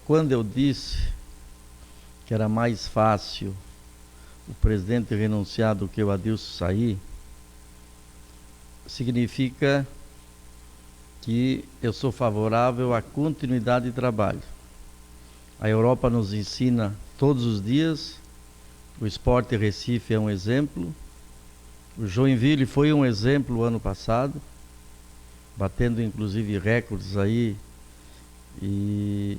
quando eu disse que era mais fácil o presidente renunciar do que o Adilson sair, significa que eu sou favorável à continuidade de trabalho. A Europa nos ensina todos os dias, o Sport Recife é um exemplo, o Joinville foi um exemplo ano passado, batendo inclusive recordes aí, e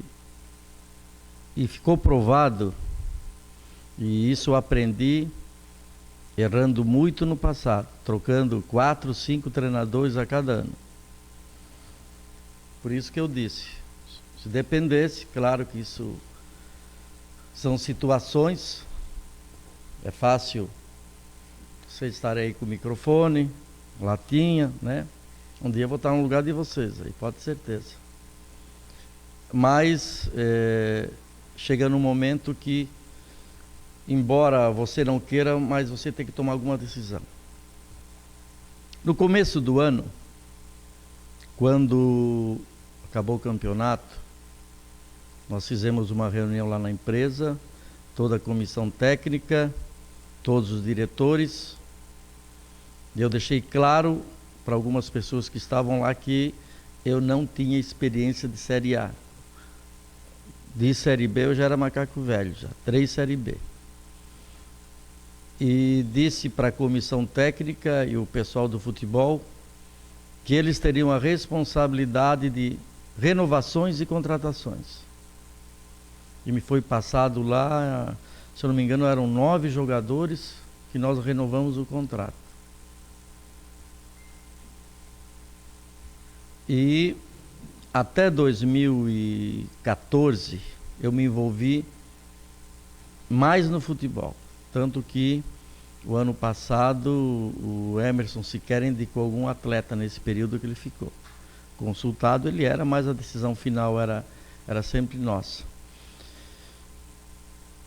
ficou provado, e isso eu aprendi errando muito no passado, trocando 4, 5 treinadores a cada ano. Por isso que eu disse, se dependesse, claro que isso são situações, é fácil você estar aí com o microfone, latinha, né? Um dia eu vou estar no lugar de vocês, aí pode ter certeza. Mas chega num momento que, embora você não queira, mas você tem que tomar alguma decisão. No começo do ano, quando acabou o campeonato, nós fizemos uma reunião lá na empresa, toda a comissão técnica, todos os diretores, e eu deixei claro para algumas pessoas que estavam lá que eu não tinha experiência de Série A. De Série B eu já era macaco velho, já 3 Série B. E disse para a comissão técnica e o pessoal do futebol que eles teriam a responsabilidade de renovações e contratações. E me foi passado lá, se eu não me engano, eram 9 jogadores que nós renovamos o contrato. E até 2014 eu me envolvi mais no futebol. Tanto que o ano passado o Emerson sequer indicou algum atleta nesse período que ele ficou. Consultado ele era, mas a decisão final era sempre nossa.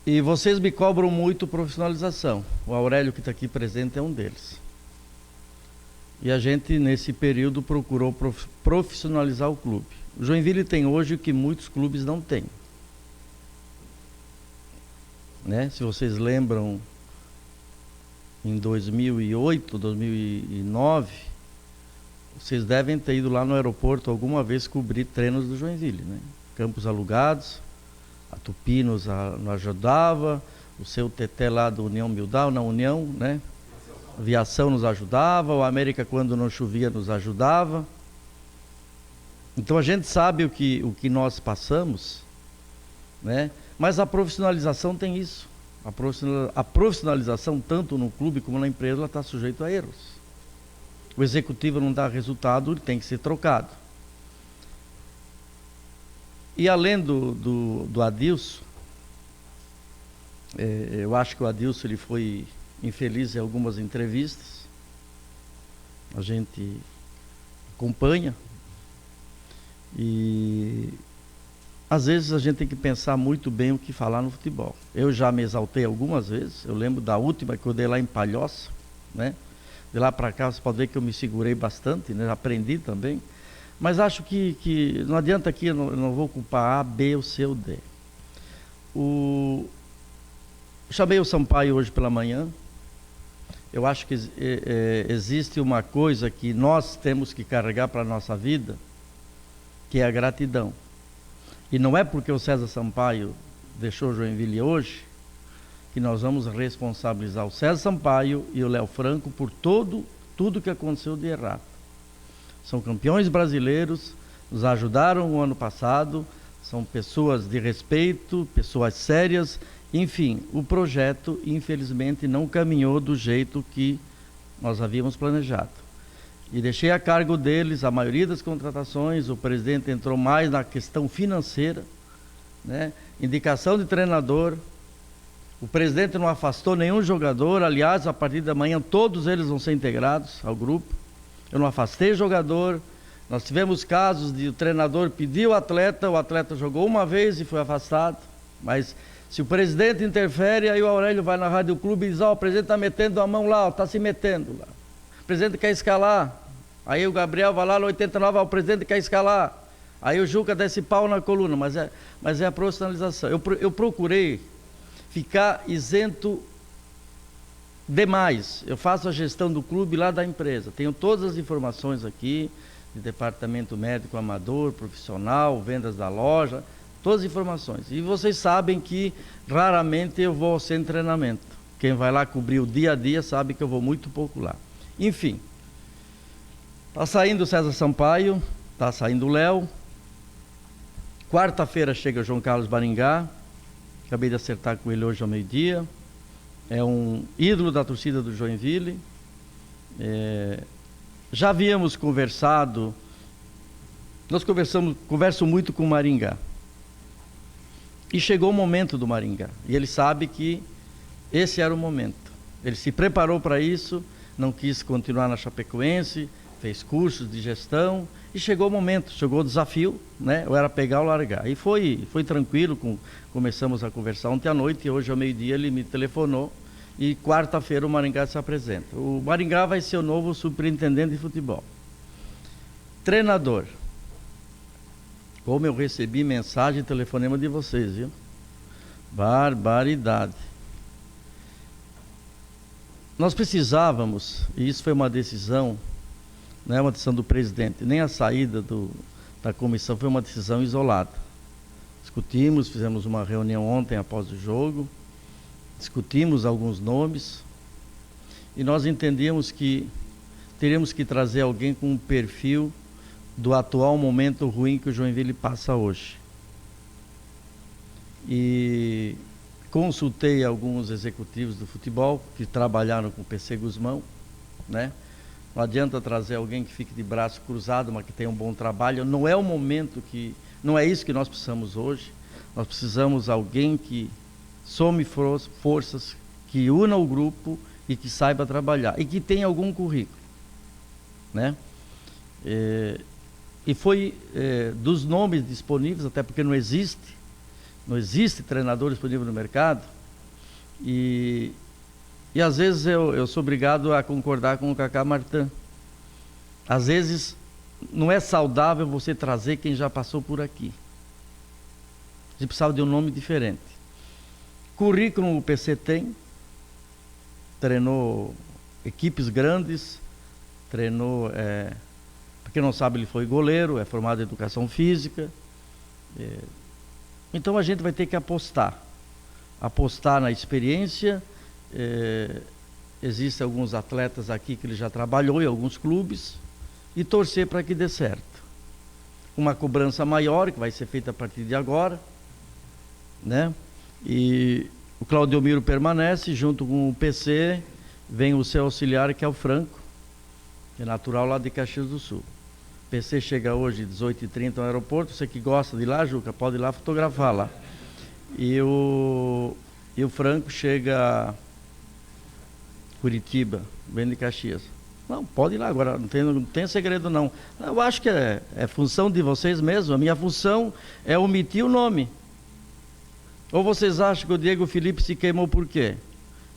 E vocês me cobram muito profissionalização. O Aurélio, que está aqui presente, é um deles. E a gente, nesse período, procurou profissionalizar o clube. O Joinville tem hoje o que muitos clubes não têm. Né? Se vocês lembram, em 2008, 2009, vocês devem ter ido lá no aeroporto alguma vez cobrir treinos do Joinville, né? Campos alugados, a Tupi nos ajudava, o seu TT lá do União Mildal, na União, né? A Aviação nos ajudava, o América quando não chovia nos ajudava. Então a gente sabe o que nós passamos, né? Mas a profissionalização tem isso. A profissionalização, tanto no clube como na empresa, ela está sujeita a erros. O executivo não dá resultado, ele tem que ser trocado. E além do Adilson, eu acho que o Adilson ele foi infeliz em algumas entrevistas. A gente acompanha. E às vezes a gente tem que pensar muito bem o que falar no futebol. Eu já me exaltei algumas vezes. Eu lembro da última que eu dei lá em Palhoça, né? De lá para cá você pode ver que eu me segurei bastante, né? Aprendi também. Mas acho que não adianta aqui, eu não vou culpar A, B ou C ou D. Chamei o Sampaio hoje pela manhã. Eu acho que existe uma coisa que nós temos que carregar para a nossa vida, que é a gratidão. E não é porque o César Sampaio deixou Joinville hoje que nós vamos responsabilizar o César Sampaio e o Léo Franco por tudo que aconteceu de errado. São campeões brasileiros, nos ajudaram o ano passado, são pessoas de respeito, pessoas sérias. Enfim, o projeto, infelizmente, não caminhou do jeito que nós havíamos planejado. E deixei a cargo deles a maioria das contratações. O presidente entrou mais na questão financeira, né? Indicação de treinador. O presidente não afastou nenhum jogador. Aliás, a partir da manhã, todos eles vão ser integrados ao grupo. Eu não afastei jogador. Nós tivemos casos de o treinador pedir o atleta jogou uma vez e foi afastado. Mas se o presidente interfere, aí o Aurélio vai na Rádio Clube e diz: ó, o presidente está metendo a mão lá, está se metendo lá. O presidente quer escalar. Aí o Gabriel vai lá no 89, ó, o presidente quer escalar. Aí o Juca desce pau na coluna, mas é a profissionalização. Eu procurei ficar isento demais. Eu faço a gestão do clube lá da empresa. Tenho todas as informações aqui, de departamento médico amador, profissional, vendas da loja, todas as informações. E vocês sabem que raramente eu vou sem treinamento. Quem vai lá cobrir o dia a dia sabe que eu vou muito pouco lá. Enfim, está saindo o César Sampaio, está saindo o Léo. Quarta-feira chega o João Carlos Maringá. Acabei de acertar com ele hoje ao meio-dia. É um ídolo da torcida do Joinville. Já havíamos conversado, converso muito com o Maringá. E chegou o momento do Maringá. E ele sabe que esse era o momento. Ele se preparou para isso, não quis continuar na Chapecoense, fez cursos de gestão e chegou o momento, chegou o desafio, né? Ou era pegar ou largar. E foi tranquilo, começamos a conversar ontem à noite e hoje ao meio-dia ele me telefonou e quarta-feira o Maringá se apresenta. O Maringá vai ser o novo superintendente de futebol. Treinador. Como eu recebi mensagem e telefonema de vocês, viu? Barbaridade. Nós precisávamos, e isso foi uma decisão, não é uma decisão do presidente, nem a saída da comissão foi uma decisão isolada. Discutimos, fizemos uma reunião ontem após o jogo, discutimos alguns nomes e nós entendíamos que teríamos que trazer alguém com um perfil do atual momento ruim que o Joinville passa hoje. E consultei alguns executivos do futebol que trabalharam com o PC Guzmão, né? Não adianta trazer alguém que fique de braço cruzado, mas que tenha um bom trabalho. Não é o momento não é isso que nós precisamos hoje. Nós precisamos de alguém que some forças, que una o grupo e que saiba trabalhar e que tenha algum currículo, né? E foi dos nomes disponíveis, até porque não existe treinador disponível no mercado, e às vezes eu sou obrigado a concordar com o Cacá Martin. Às vezes não é saudável você trazer quem já passou por aqui. Você precisava de um nome diferente. Currículo o PC tem, treinou equipes grandes, treinou, para quem não sabe, ele foi goleiro, é formado em educação física. Então a gente vai ter que apostar na experiência. Existem alguns atletas aqui que ele já trabalhou em alguns clubes e torcer para que dê certo. Uma cobrança maior que vai ser feita a partir de agora, né? E o Claudiomiro permanece junto com o PC, vem o seu auxiliar que é o Franco, que é natural lá de Caxias do Sul. O PC chega hoje 18h30 no aeroporto. Você que gosta de ir lá, Juca, pode ir lá fotografar lá. E o Franco chega Curitiba, vem de Caxias. Não, pode ir lá agora, não tem segredo não. Eu acho que é função de vocês mesmo. A minha função é omitir o nome. Ou vocês acham que o Diego Felipe se queimou por quê?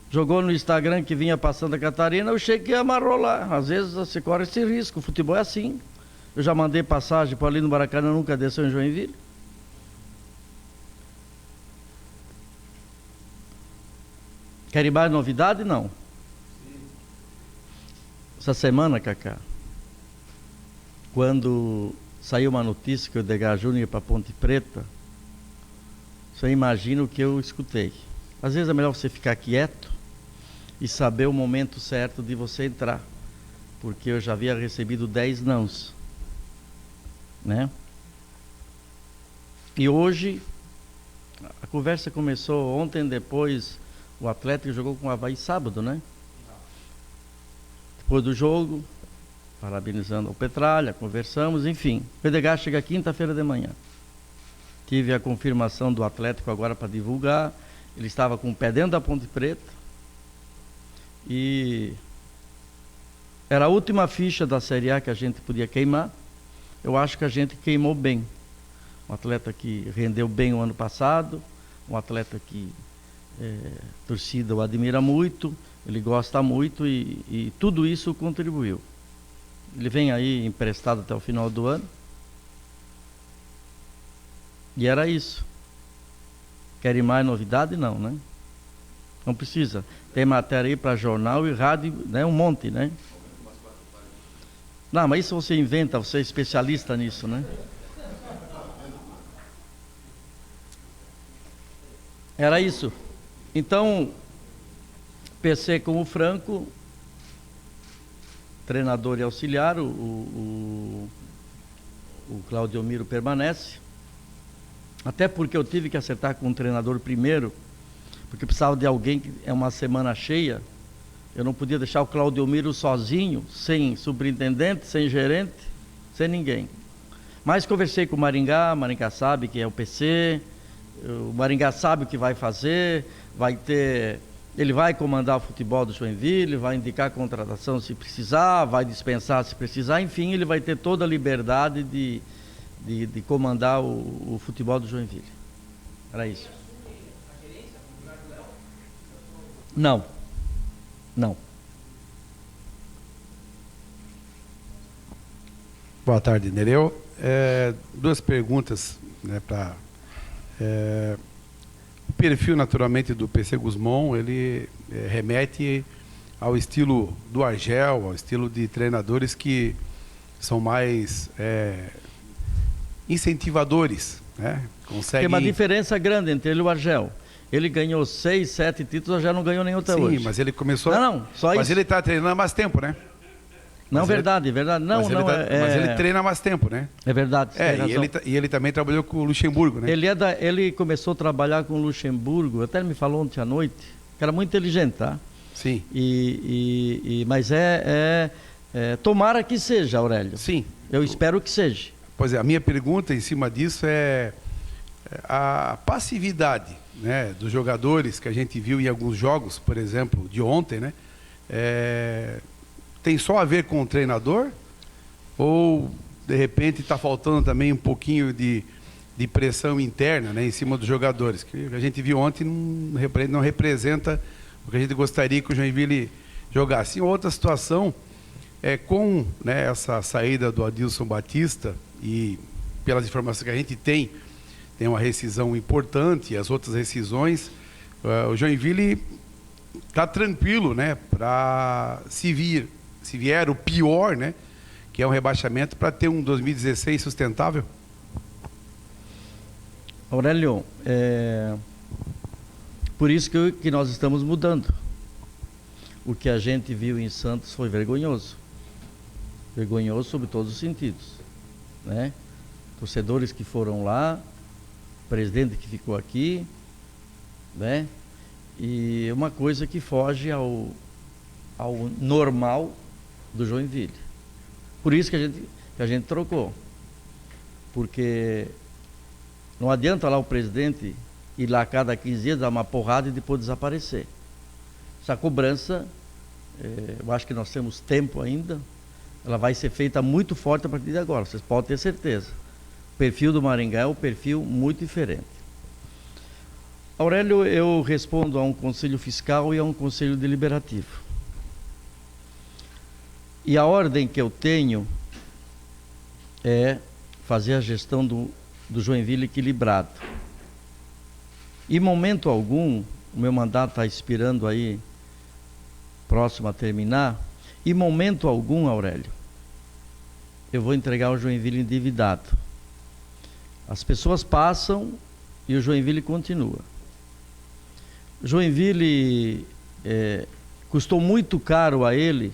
Jogou no Instagram que vinha para Santa Catarina, eu cheguei e amarrou lá. Às vezes você corre esse risco, o futebol é assim. Eu já mandei passagem para ali no Maracanã, nunca desceu em Joinville. Querem mais novidade? Não. Essa semana, Cacá, quando saiu uma notícia que o Edgar Júnior ia para Ponte Preta, você imagina o que eu escutei. Às vezes é melhor você ficar quieto e saber o momento certo de você entrar, porque eu já havia recebido 10 nãos, né? E hoje a conversa começou ontem, depois o Atlético jogou com o Avaí sábado, né? Depois do jogo, parabenizando o Petralha, conversamos, enfim. O Edgar chega quinta-feira de manhã. Tive a confirmação do Atlético agora para divulgar. Ele estava com o pé dentro da Ponte Preta. E era a última ficha da Série A que a gente podia queimar. Eu acho que a gente queimou bem. Um atleta que rendeu bem o ano passado, um atleta que a torcida o admira muito, ele gosta muito e tudo isso contribuiu. Ele vem aí emprestado até o final do ano. E era isso. Querem mais novidade? Não, né? Não precisa. Tem matéria aí para jornal e rádio, né? Um monte, né? Não, mas isso você inventa, você é especialista nisso, né? Era isso. Então, PC com o Franco, treinador e auxiliar, o Claudio Miro permanece. Até porque eu tive que acertar com o treinador primeiro, porque precisava de alguém que é uma semana cheia. Eu não podia deixar o Claudio Miro sozinho, sem superintendente, sem gerente, sem ninguém. Mas conversei com o Maringá sabe que é o PC, o Maringá sabe o que vai fazer, ele vai comandar o futebol do Joinville, vai indicar a contratação se precisar, vai dispensar se precisar, enfim, ele vai ter toda a liberdade de comandar o futebol do Joinville. Era isso. Não. Boa tarde, Nereu. Duas perguntas, né, o perfil, naturalmente, do PC Guzmão, ele remete ao estilo do Argel, ao estilo de treinadores que são mais incentivadores, né? Tem uma diferença grande entre ele e o Argel. Ele ganhou 6, 7 títulos, o Argel não ganhou nenhum até hoje. Sim, mas ele começou... Não, só mas isso. ele está treinando há mais tempo, né? Não, verdade. Não, mas ele treina há mais tempo, né? É verdade. E ele também trabalhou com o Luxemburgo, né? Ele começou a trabalhar com o Luxemburgo, até ele me falou ontem à noite, que era muito inteligente, tá? Sim. Mas tomara que seja, Aurélio. Sim. Eu espero que seja. Pois é, a minha pergunta em cima disso é a passividade, né, dos jogadores que a gente viu em alguns jogos, por exemplo, de ontem, né? Tem só a ver com o treinador? Ou, de repente, está faltando também um pouquinho de pressão interna, né, em cima dos jogadores? Que a gente viu ontem não representa o que a gente gostaria que o Joinville jogasse. Em outra situação, com, né, essa saída do Adilson Batista, e pelas informações que a gente tem uma rescisão importante, e as outras rescisões, o Joinville está tranquilo, né, para se vier o pior, né, que é um rebaixamento, para ter um 2016 sustentável? Aurélio, por isso que nós estamos mudando. O que a gente viu em Santos foi vergonhoso. Vergonhoso sob todos os sentidos, né? Torcedores que foram lá, presidente que ficou aqui, né? E uma coisa que foge ao normal do Joinville. Por isso que a gente trocou. Porque não adianta lá o presidente ir lá a cada 15 dias, dar uma porrada e depois desaparecer. Essa cobrança, eu acho que nós temos tempo ainda, ela vai ser feita muito forte a partir de agora, vocês podem ter certeza. O perfil do Maringá é um perfil muito diferente. Aurélio, eu respondo a um conselho fiscal e a um conselho deliberativo. E a ordem que eu tenho é fazer a gestão do Joinville equilibrado. Em momento algum, o meu mandato está expirando aí, próximo a terminar, em momento algum, Aurélio, eu vou entregar o Joinville endividado. As pessoas passam e o Joinville continua. Joinville custou muito caro a ele,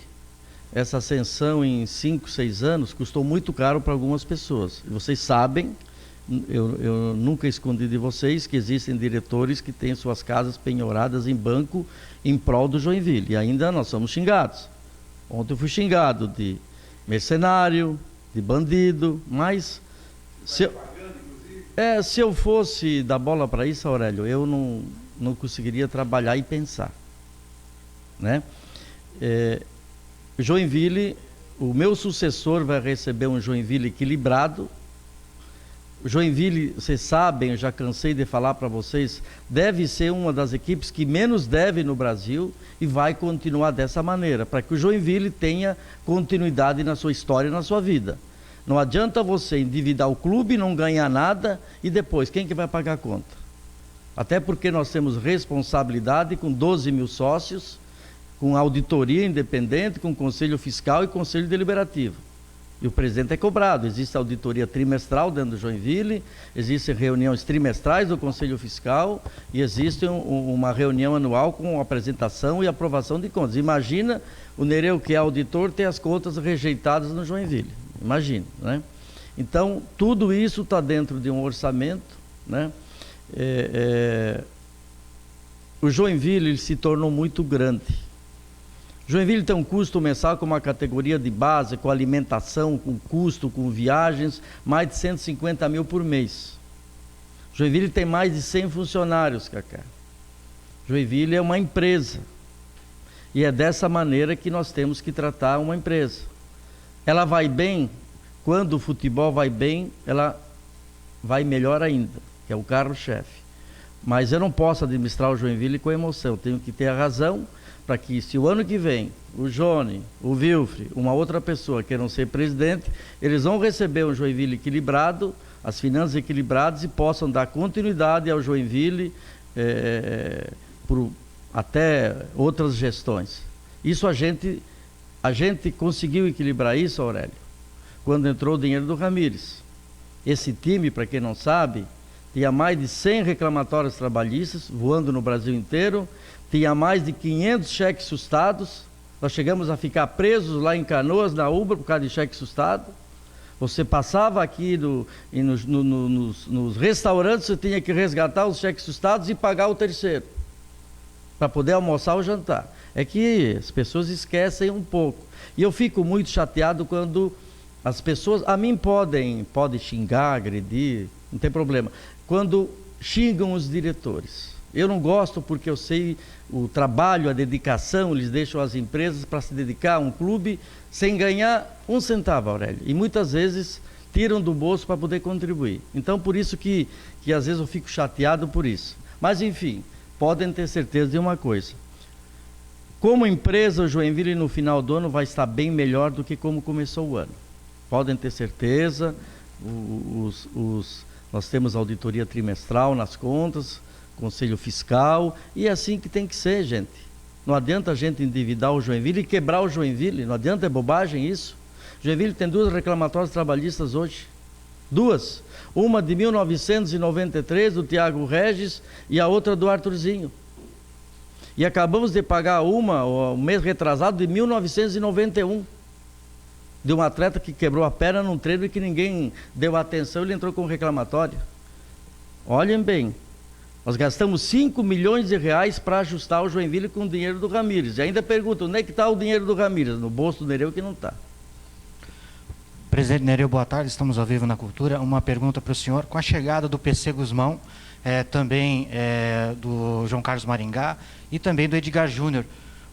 essa ascensão em 5, 6 anos, custou muito caro para algumas pessoas. E vocês sabem, eu nunca escondi de vocês que existem diretores que têm suas casas penhoradas em banco em prol do Joinville. E ainda nós somos xingados. Ontem eu fui xingado de mercenário, de bandido, mas se eu fosse dar bola para isso, Aurélio, eu não conseguiria trabalhar e pensar, né? Joinville, o meu sucessor vai receber um Joinville equilibrado. Joinville, vocês sabem, eu já cansei de falar para vocês, deve ser uma das equipes que menos deve no Brasil e vai continuar dessa maneira, para que o Joinville tenha continuidade na sua história e na sua vida. Não adianta você endividar o clube, não ganhar nada e depois, quem que vai pagar a conta? Até porque nós temos responsabilidade com 12 mil sócios, com auditoria independente, com conselho fiscal e conselho deliberativo. E o presidente é cobrado. Existe auditoria trimestral dentro do Joinville, existem reuniões trimestrais do conselho fiscal e existe uma reunião anual com apresentação e aprovação de contas. Imagina o Nereu, que é auditor, ter as contas rejeitadas no Joinville. Imagina, né? Então, tudo isso está dentro de um orçamento, né? O Joinville ele se tornou muito grande. Joinville tem um custo mensal com uma categoria de base, com alimentação, com custo, com viagens, mais de 150 mil por mês. Joinville tem mais de 100 funcionários, Cacá. Joinville é uma empresa. E é dessa maneira que nós temos que tratar uma empresa. Ela vai bem, quando o futebol vai bem, ela vai melhor ainda, que é o carro-chefe. Mas eu não posso administrar o Joinville com emoção, eu tenho que ter a razão para que, se o ano que vem, o Johnny, o Wilfre, uma outra pessoa queiram ser presidente, eles vão receber um Joinville equilibrado, as finanças equilibradas e possam dar continuidade ao Joinville por até outras gestões. Isso a gente conseguiu equilibrar isso, Aurélio, quando entrou o dinheiro do Ramires. Esse time, para quem não sabe, tinha mais de 100 reclamatórios trabalhistas voando no Brasil inteiro, tinha mais de 500 cheques sustados. Nós chegamos a ficar presos lá em Canoas, na Ubra, por causa de cheque sustado. Você passava aqui nos restaurantes, você tinha que resgatar os cheques sustados e pagar o terceiro, para poder almoçar ou jantar. É que as pessoas esquecem um pouco. E eu fico muito chateado quando as pessoas, a mim podem xingar, agredir, não tem problema, quando xingam os diretores. Eu não gosto porque eu sei o trabalho, a dedicação, eles deixam as empresas para se dedicar a um clube sem ganhar um centavo, Aurélio. E muitas vezes tiram do bolso para poder contribuir. Então, por isso que às vezes eu fico chateado por isso. Mas, enfim, podem ter certeza de uma coisa. Como empresa, o Joinville no final do ano vai estar bem melhor do que como começou o ano. Podem ter certeza, nós temos auditoria trimestral nas contas, conselho fiscal, e é assim que tem que ser, gente. Não adianta a gente endividar o Joinville e quebrar o Joinville, não adianta, é bobagem isso. Joinville tem 2 reclamatórios trabalhistas hoje, 2. Uma de 1993, do Tiago Regis, e a outra do Arthurzinho. E acabamos de pagar o mês retrasado, de 1991, de um atleta que quebrou a perna num treino e que ninguém deu atenção, ele entrou com reclamatório. Olhem bem, nós gastamos 5 milhões de reais para ajustar o Joinville com o dinheiro do Ramires. E ainda perguntam, onde é que está o dinheiro do Ramires? No bolso do Nereu que não está. Presidente Nereu, boa tarde, estamos ao vivo na Cultura. Uma pergunta para o senhor. Com a chegada do PC Guzmão, também do João Carlos Maringá e também do Edgar Júnior,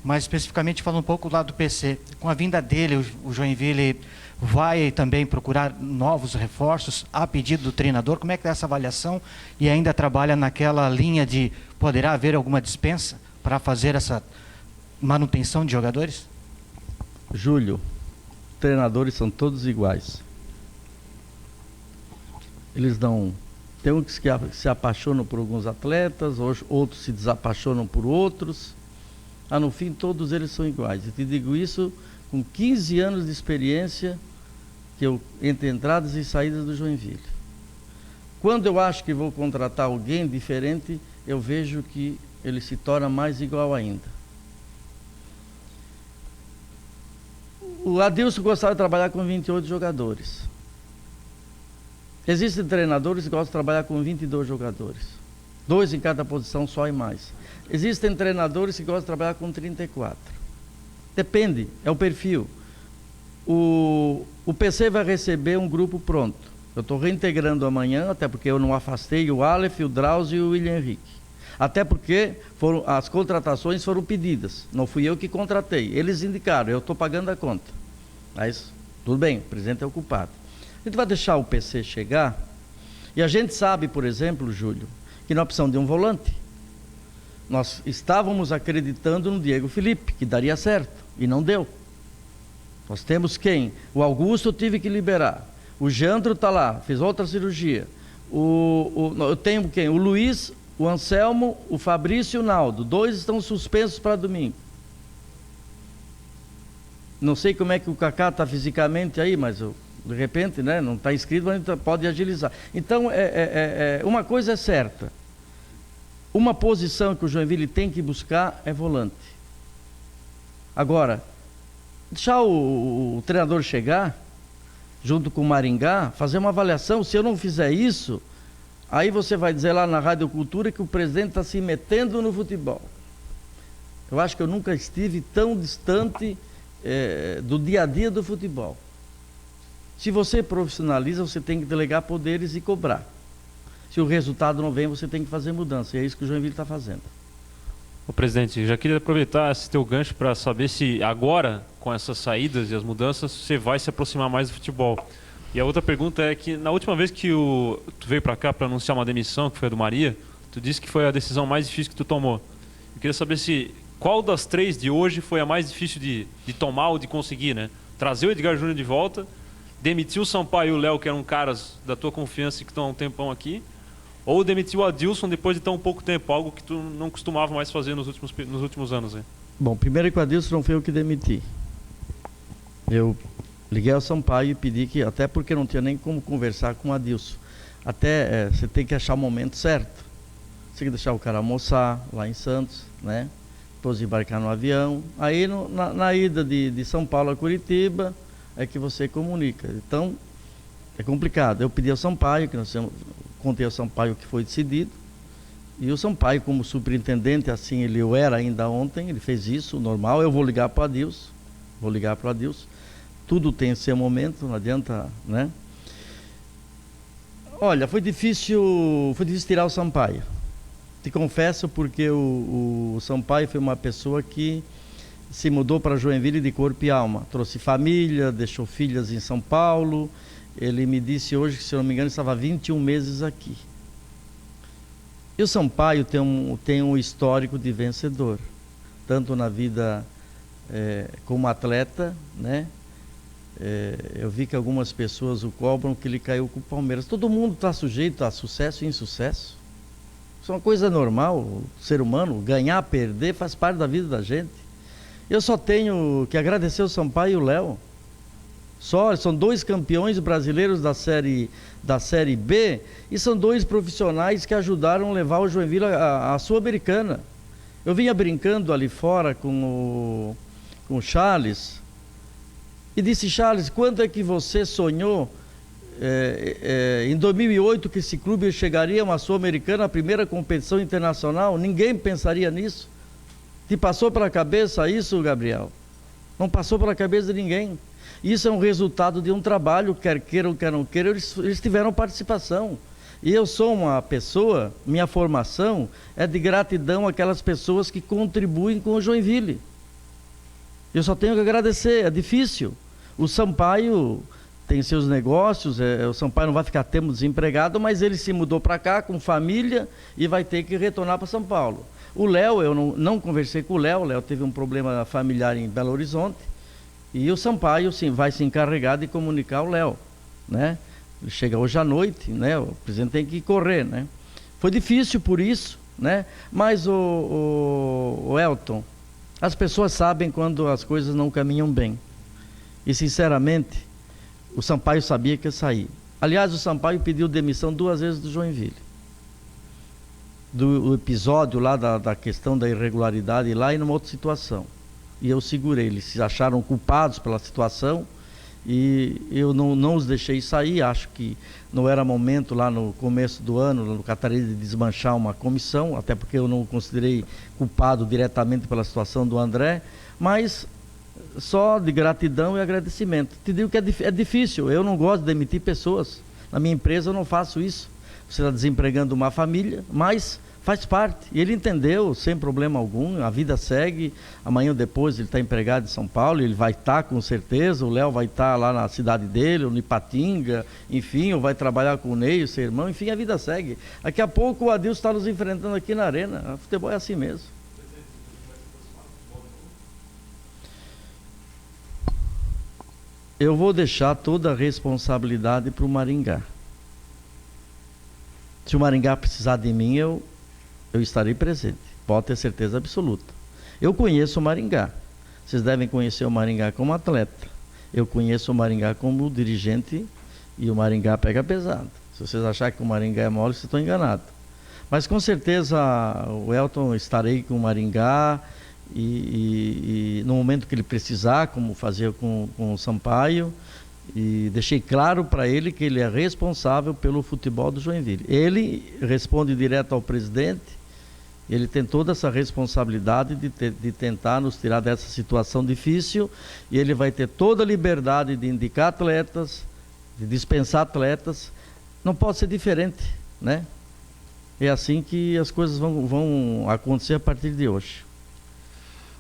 mas especificamente falando um pouco do lado do PC, com a vinda dele, o Joinville vai também procurar novos reforços a pedido do treinador? Como é que está essa avaliação? E ainda trabalha naquela linha de poderá haver alguma dispensa para fazer essa manutenção de jogadores? Júlio, treinadores são todos iguais. Eles não... Tem uns que se apaixonam por alguns atletas, outros se desapaixonam por outros. No fim, todos eles são iguais. Eu te digo isso com 15 anos de experiência entre entradas e saídas do Joinville. Quando eu acho que vou contratar alguém diferente, eu vejo que ele se torna mais igual ainda. O Adilson gostava de trabalhar com 28 jogadores. Existem treinadores que gostam de trabalhar com 22 jogadores. 2 em cada posição, só e mais. Existem treinadores que gostam de trabalhar com 34. Depende, é o perfil. O PC vai receber um grupo pronto. Eu estou reintegrando amanhã, até porque eu não afastei o Aleph, o Drauzio e o William Henrique. Até porque as contratações foram pedidas. Não fui eu que contratei. Eles indicaram, eu estou pagando a conta. Mas, tudo bem, o presidente é o culpado. A gente vai deixar o PC chegar. E a gente sabe, por exemplo, Júlio, que nós precisamos de um volante. Nós estávamos acreditando no Diego Felipe, que daria certo, e não deu. Nós temos quem? O Augusto eu tive que liberar. O Jandro está lá, fez outra cirurgia. Eu tenho quem? O Luiz, o Anselmo, o Fabrício e o Naldo. 2 estão suspensos para domingo. Não sei como é que o Kaká está fisicamente aí, mas de repente, né, não está inscrito, mas pode agilizar. Então, uma coisa é certa. Uma posição que o Joinville tem que buscar é volante. Agora, deixar o treinador chegar, junto com o Maringá, fazer uma avaliação. Se eu não fizer isso, aí você vai dizer lá na Rádio Cultura que o presidente está se metendo no futebol. Eu acho que eu nunca estive tão distante do dia a dia do futebol. Se você profissionaliza, você tem que delegar poderes e cobrar. Se o resultado não vem, você tem que fazer mudança. E é isso que o Joinville está fazendo. Ô, presidente, já queria aproveitar esse teu gancho para saber se agora, com essas saídas e as mudanças, você vai se aproximar mais do futebol. E a outra pergunta é que na última vez que tu veio para cá para anunciar uma demissão, que foi a do Maria, tu disse que foi a decisão mais difícil que tu tomou. Eu queria saber qual das 3 de hoje foi a mais difícil de tomar ou de conseguir, né? Trazer o Edgar Júnior de volta, demitir o Sampaio e o Léo, que eram caras da tua confiança e que estão há um tempão aqui, ou demitir o Adilson depois de tão pouco tempo, algo que tu não costumava mais fazer nos últimos anos. Hein? Bom, primeiro que o Adilson não foi eu que demiti. Eu liguei ao Sampaio e pedi que, até porque não tinha nem como conversar com o Adilson. Até você tem que achar o momento certo. Você tem que deixar o cara almoçar lá em Santos, né? Depois embarcar no avião. Aí na ida de São Paulo a Curitiba é que você comunica. Então, é complicado. Eu pedi ao Sampaio, contei ao Sampaio o que foi decidido. E o Sampaio, como superintendente, assim ele era ainda ontem, ele fez isso, normal. Eu vou ligar para o Adilson. Tudo tem seu momento, não adianta, né? Olha, foi difícil tirar o Sampaio. Te confesso, porque o Sampaio foi uma pessoa que se mudou para Joinville de corpo e alma. Trouxe família, deixou filhas em São Paulo. Ele me disse hoje que, se eu não me engano, estava 21 meses aqui. E o Sampaio tem um histórico de vencedor, tanto na vida como atleta, né? Eu vi que algumas pessoas o cobram que ele caiu com o Palmeiras. Todo mundo está sujeito a sucesso e insucesso. Isso é uma coisa normal, o ser humano, ganhar, perder, faz parte da vida da gente. Eu só tenho que agradecer o Sampaio e o Léo. São 2 campeões brasileiros da série B e são 2 profissionais que ajudaram a levar o Joinville à Sul-Americana. Eu vinha brincando ali fora com o Charles e disse: Charles, quando é que você sonhou em 2008 que esse clube chegaria a uma Sul-Americana, a primeira competição internacional? Ninguém pensaria nisso. Te passou pela cabeça isso, Gabriel? Não passou pela cabeça de ninguém. Isso é um resultado de um trabalho, quer queiram, quer não queiram, eles tiveram participação. E eu sou uma pessoa, minha formação é de gratidão àquelas pessoas que contribuem com o Joinville. Eu só tenho que agradecer, é difícil. O Sampaio tem seus negócios, o Sampaio não vai ficar tempo desempregado, mas ele se mudou para cá com família e vai ter que retornar para São Paulo. O Léo, eu não conversei com o Léo teve um problema familiar em Belo Horizonte, e o Sampaio, sim, vai se encarregar de comunicar o Léo, né? Ele chega hoje à noite, né? O presidente tem que correr, né? Foi difícil por isso, né? Mas o Elton, as pessoas sabem quando as coisas não caminham bem. E, sinceramente, o Sampaio sabia que ia sair. Aliás, o Sampaio pediu demissão 2 vezes do Joinville. Do episódio lá da questão da irregularidade lá e numa outra situação. E eu segurei, eles se acharam culpados pela situação e eu não os deixei sair. Acho que não era momento lá no começo do ano, no Catarina, de desmanchar uma comissão, até porque eu não considerei culpado diretamente pela situação do André, mas só de gratidão e agradecimento. Te digo que é difícil, eu não gosto de demitir pessoas. Na minha empresa eu não faço isso. Você está desempregando uma família, mas faz parte. E ele entendeu, sem problema algum, a vida segue. Amanhã ou depois ele está empregado em São Paulo, ele vai estar com certeza, o Léo vai estar lá na cidade dele, ou no Ipatinga, enfim, ou vai trabalhar com o Ney, o seu irmão, enfim, a vida segue. Daqui a pouco o Adilson está nos enfrentando aqui na arena. O futebol é assim mesmo. eu vou deixar toda a responsabilidade para o Maringá. Se o Maringá precisar de mim, eu estarei presente. Pode ter certeza absoluta. Eu conheço o Maringá. Vocês devem conhecer o Maringá como atleta. Eu conheço o Maringá como dirigente e o Maringá pega pesado. Se vocês acharem que o Maringá é mole, vocês estão enganados. Mas com certeza o Elton estarei com o Maringá e no momento que ele precisar, como fazer com o Sampaio, e deixei claro para ele que ele é responsável pelo futebol do Joinville. Ele responde direto ao presidente, ele tem toda essa responsabilidade de tentar nos tirar dessa situação difícil, e ele vai ter toda a liberdade de indicar atletas, de dispensar atletas. Não pode ser diferente, né? É assim que as coisas vão acontecer a partir de hoje.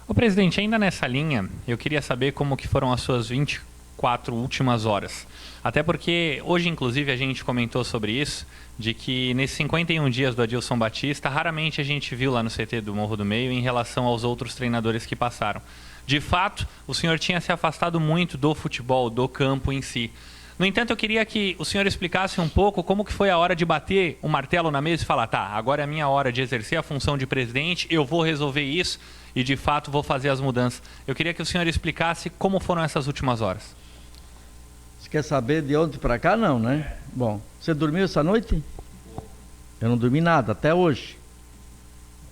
Ô presidente, ainda nessa linha, eu queria saber como que foram as suas 24 últimas horas. Até porque hoje, inclusive, a gente comentou sobre isso, de que nesses 51 dias do Adilson Batista, raramente a gente viu lá no CT do Morro do Meio em relação aos outros treinadores que passaram. De fato, o senhor tinha se afastado muito do futebol, do campo em si. No entanto, eu queria que o senhor explicasse um pouco como que foi a hora de bater o martelo na mesa e falar, tá, agora é a minha hora de exercer a função de presidente, eu vou resolver isso e, de fato, vou fazer as mudanças. Eu queria que o senhor explicasse como foram essas últimas horas. Você quer saber de ontem para cá? Não, né? Bom, você dormiu essa noite? Eu não dormi nada, até hoje.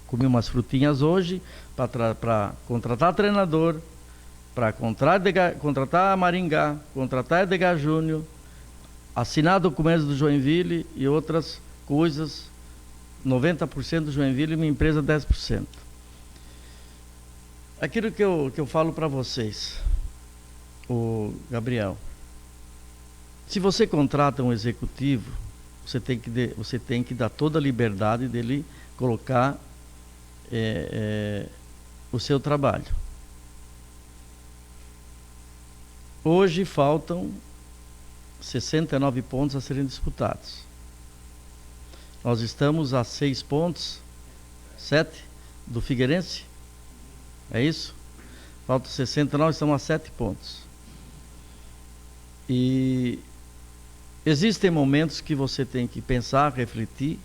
Comi umas frutinhas hoje para contratar treinador, para contratar Maringá, contratar Edgar Júnior, assinar documentos do Joinville e outras coisas, 90% do Joinville e minha empresa 10%. Aquilo que eu falo para vocês, o Gabriel, se você contrata um executivo, você tem que dar toda a liberdade dele colocar o seu trabalho. Hoje faltam 69 pontos a serem disputados. Nós estamos a 6 pontos, 7 do Figueirense. É isso? Faltam 69, estamos a 7 pontos. E existem momentos que você tem que pensar, refletir.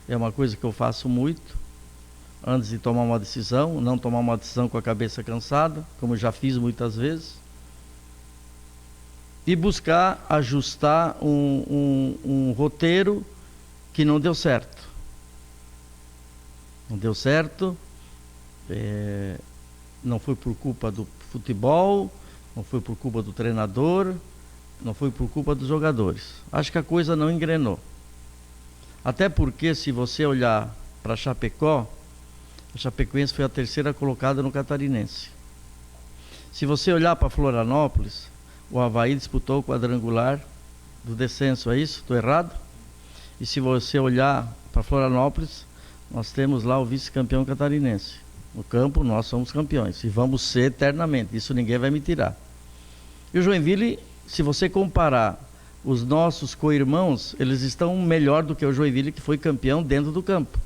É uma coisa que eu faço muito. Antes de tomar uma decisão, não tomar uma decisão com a cabeça cansada, como já fiz muitas vezes. E buscar ajustar um roteiro que não deu certo. Não deu certo, não foi por culpa do futebol, não foi por culpa do treinador, não foi por culpa dos jogadores. Acho que a coisa não engrenou. Até porque, se você olhar para Chapecó, a Chapecoense foi a 3ª colocada no Catarinense. Se você olhar para Florianópolis, o Avaí disputou o quadrangular do descenso, é isso? Estou errado? E se você olhar para Florianópolis, nós temos lá o vice-campeão catarinense. No campo, nós somos campeões e vamos ser eternamente, isso ninguém vai me tirar. E o Joinville, se você comparar os nossos co-irmãos, eles estão melhor do que o Joinville, que foi campeão dentro do campo.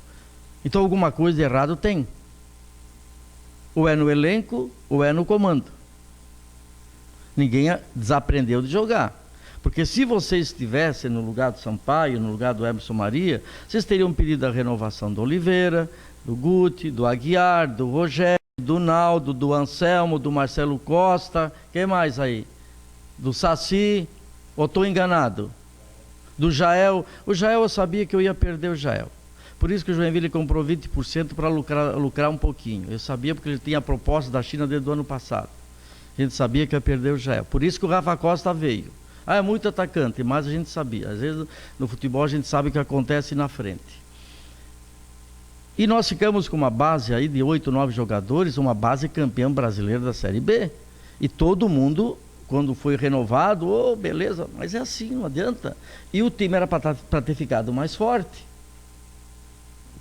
Então alguma coisa de errado tem. Ou é no elenco, ou é no comando. Ninguém desaprendeu de jogar. Porque se vocês estivessem no lugar do Sampaio, no lugar do Emerson Maria, vocês teriam pedido a renovação do Oliveira, do Guti, do Aguiar, do Rogério, do Naldo, do Anselmo, do Marcelo Costa, quem mais aí? Do Saci, ou estou enganado? Do Jael. O Jael, eu sabia que eu ia perder o Jael. Por isso que o Joinville comprou 20% para lucrar um pouquinho. Eu sabia porque ele tinha a proposta da China desde o ano passado. A gente sabia que ia perder o Jael. Por isso que o Rafa Costa veio. É muito atacante, mas a gente sabia. Às vezes no futebol a gente sabe o que acontece na frente. E nós ficamos com uma base aí de 8, 9 jogadores, uma base campeã brasileira da Série B. E todo mundo, quando foi renovado, beleza, mas é assim, não adianta. E o time era para ter ficado mais forte,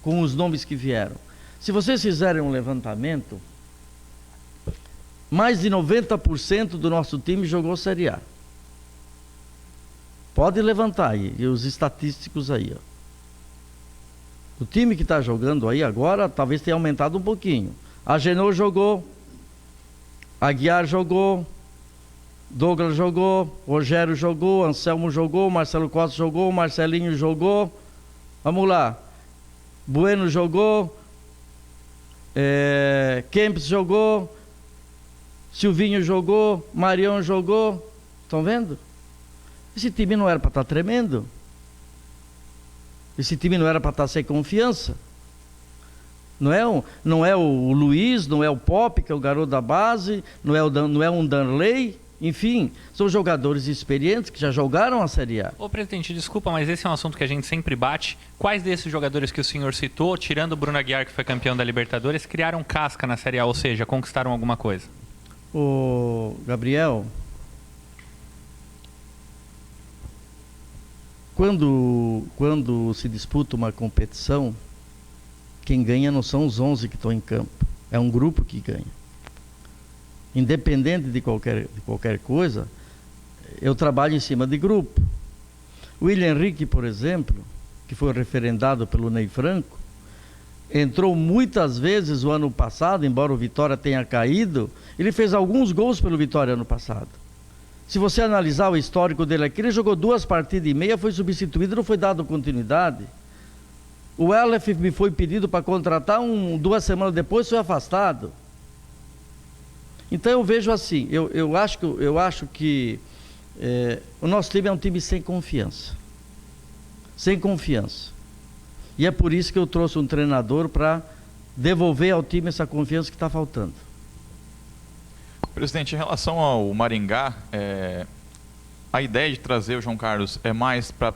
com os nomes que vieram. Se vocês fizerem um levantamento, mais de 90% do nosso time jogou Série A. Pode levantar aí, e os estatísticos aí, ó. O time que está jogando aí agora, talvez tenha aumentado um pouquinho. Agenor jogou, Aguiar jogou, Douglas jogou, Rogério jogou, Anselmo jogou, Marcelo Costa jogou, Marcelinho jogou. Vamos lá. Bueno jogou, Kempis jogou, Silvinho jogou, Marião jogou. Estão vendo? Esse time não era para estar tremendo. Esse time não era para estar sem confiança. Não é o Luiz, não é o Pop, que é o garoto da base, não é um Danley. Enfim, são jogadores experientes que já jogaram a Série A. Ô, presidente, desculpa, mas esse é um assunto que a gente sempre bate. Quais desses jogadores que o senhor citou, tirando o Bruno Aguiar, que foi campeão da Libertadores, criaram casca na Série A, ou seja, conquistaram alguma coisa? Ô, Gabriel, quando se disputa uma competição, quem ganha não são os 11 que estão em campo, é um grupo que ganha. Independente de qualquer coisa, eu trabalho em cima de grupo. O William Henrique, por exemplo, que foi referendado pelo Ney Franco, entrou muitas vezes o ano passado, embora o Vitória tenha caído, ele fez alguns gols pelo Vitória ano passado. Se você analisar o histórico dele aqui, ele jogou 2 partidas e meia, foi substituído, não foi dado continuidade. O Aleph me foi pedido para contratar, 2 semanas depois foi afastado. Então eu vejo assim, eu acho que o nosso time é um time sem confiança. Sem confiança. E é por isso que eu trouxe um treinador para devolver ao time essa confiança que está faltando. Presidente, em relação ao Maringá, a ideia de trazer o João Carlos é mais para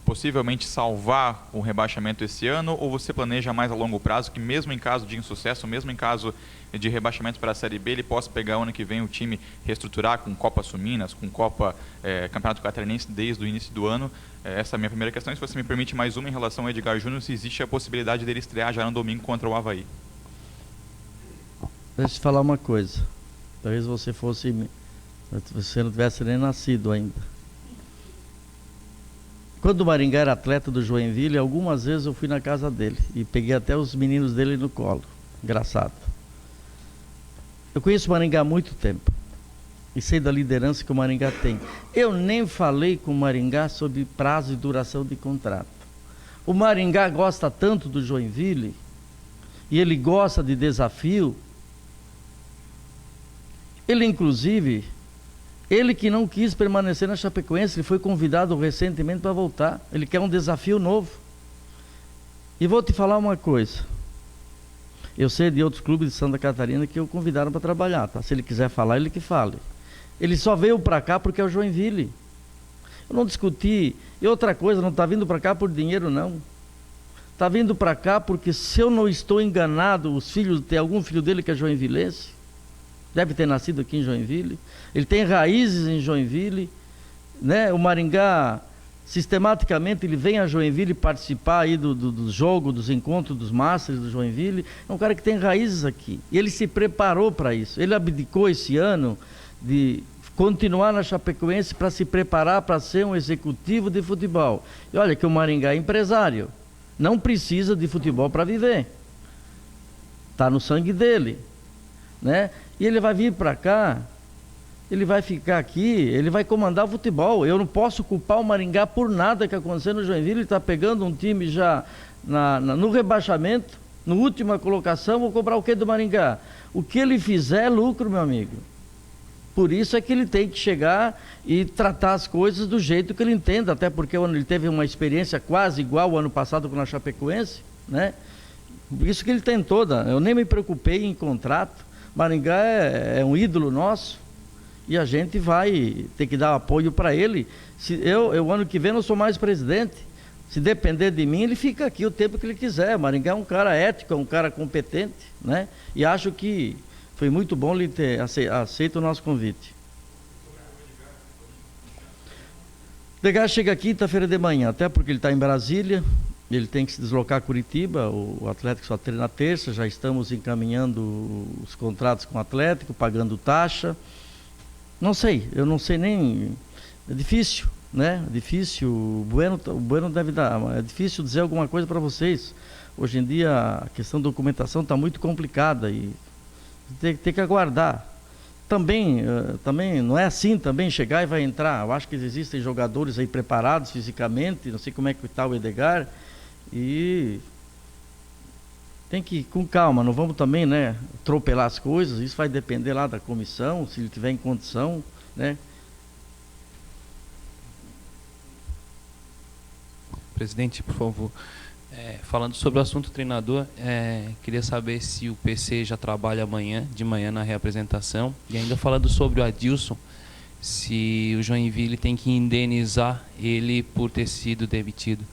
possivelmente salvar o rebaixamento esse ano, ou você planeja mais a longo prazo, que mesmo em caso de insucesso, mesmo em caso de rebaixamento para a Série B, ele possa pegar o ano que vem o time, reestruturar com Copa Sul-Minas, com Copa Campeonato Catarinense desde o início do ano? Essa é a minha primeira questão. E se você me permite mais uma em relação ao Edgar Júnior, se existe a possibilidade dele estrear já no domingo contra o Avaí? Deixa eu te falar uma coisa. Talvez você não tivesse nem nascido ainda. Quando o Maringá era atleta do Joinville, algumas vezes eu fui na casa dele e peguei até os meninos dele no colo. Engraçado. Eu conheço o Maringá há muito tempo e sei da liderança que o Maringá tem. Eu nem falei com o Maringá sobre prazo e duração de contrato. O Maringá gosta tanto do Joinville e ele gosta de desafio. Ele, inclusive, ele que não quis permanecer na Chapecoense, ele foi convidado recentemente para voltar. Ele quer um desafio novo. E vou te falar uma coisa. Eu sei de outros clubes de Santa Catarina que o convidaram para trabalhar, tá? Se ele quiser falar, ele que fale. Ele só veio para cá porque é o Joinville. Eu não discuti. E outra coisa, não está vindo para cá por dinheiro, não. Está vindo para cá porque, se eu não estou enganado, tem algum filho dele que é joinvilense. Deve ter nascido aqui em Joinville. Ele tem raízes em Joinville, né? O Maringá, sistematicamente, ele vem a Joinville participar aí do jogo, dos encontros dos Masters do Joinville. É um cara que tem raízes aqui. E ele se preparou para isso. Ele abdicou esse ano de continuar na Chapecoense para se preparar para ser um executivo de futebol. E olha que o Maringá é empresário. Não precisa de futebol para viver. Está no sangue dele, né? E ele vai vir para cá, ele vai ficar aqui, ele vai comandar o futebol. Eu não posso culpar o Maringá por nada que aconteceu no Joinville. Ele está pegando um time já no rebaixamento, na última colocação. Vou cobrar o que do Maringá? O que ele fizer é lucro, meu amigo. Por isso é que ele tem que chegar e tratar as coisas do jeito que ele entenda, até porque ele teve uma experiência quase igual ao ano passado com a Chapecoense, né? Por isso que ele tem toda. Eu nem me preocupei em contrato. Maringá é um ídolo nosso e a gente vai ter que dar apoio para ele. Eu ano que vem não sou mais presidente. Se depender de mim, ele fica aqui o tempo que ele quiser. Maringá é um cara ético, é um cara competente, né? E acho que foi muito bom ele ter aceito o nosso convite. O Edgar chega quinta-feira de manhã, até porque ele está em Brasília. Ele tem que se deslocar a Curitiba, o Atlético só treina na terça, já estamos encaminhando os contratos com o Atlético, pagando taxa. Não sei, eu não sei nem... É difícil, né? É difícil, o Bueno deve dar... É difícil dizer alguma coisa para vocês. Hoje em dia a questão da documentação está muito complicada e tem que aguardar. também não é assim também chegar e vai entrar. Eu acho que existem jogadores aí preparados fisicamente, não sei como é que está o Edgar, e tem que ir com calma, não vamos também, né, atropelar as coisas. Isso vai depender lá da comissão, se ele tiver em condição, né. Presidente, por favor, falando sobre o assunto treinador, queria saber se o PC já trabalha de manhã na reapresentação, e ainda falando sobre o Adilson, se o Joinville tem que indenizar ele por ter sido demitido.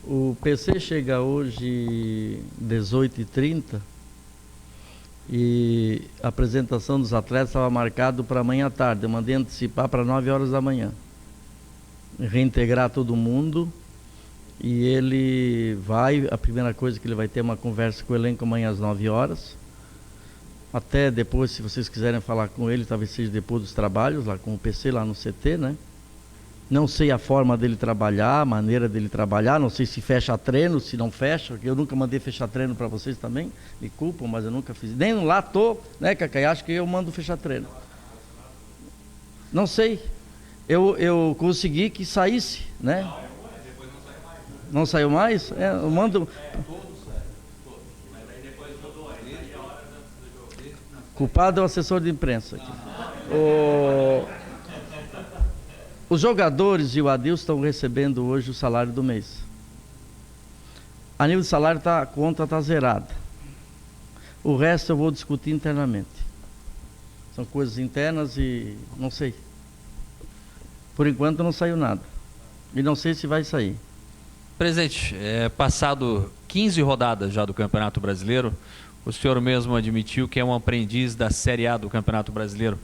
O PC chega hoje 18h30 e a apresentação dos atletas estava marcado para amanhã à tarde. Eu mandei antecipar para 9 horas da manhã. Reintegrar todo mundo, e ele vai, a primeira coisa que ele vai ter uma conversa com o elenco amanhã às 9 horas. Até depois, se vocês quiserem falar com ele, talvez seja depois dos trabalhos, lá com o PC, lá no CT, né? Não sei a forma dele trabalhar, a maneira dele trabalhar, não sei se fecha treino, se não fecha, eu nunca mandei fechar treino para vocês também, me culpam, mas eu nunca fiz. Nem lá tô, né, Cacai? Acho que eu mando fechar treino. Não sei. Eu consegui que saísse, né? Não saiu mais? Eu mando. Culpado é o assessor de imprensa aqui. Os jogadores e o Adilson estão recebendo hoje o salário do mês. A nível de salário, a conta está zerada. O resto eu vou discutir internamente. São coisas internas e não sei. Por enquanto não saiu nada. E não sei se vai sair. Presidente, passado 15 rodadas já do Campeonato Brasileiro, o senhor mesmo admitiu que é um aprendiz da Série A do Campeonato Brasileiro.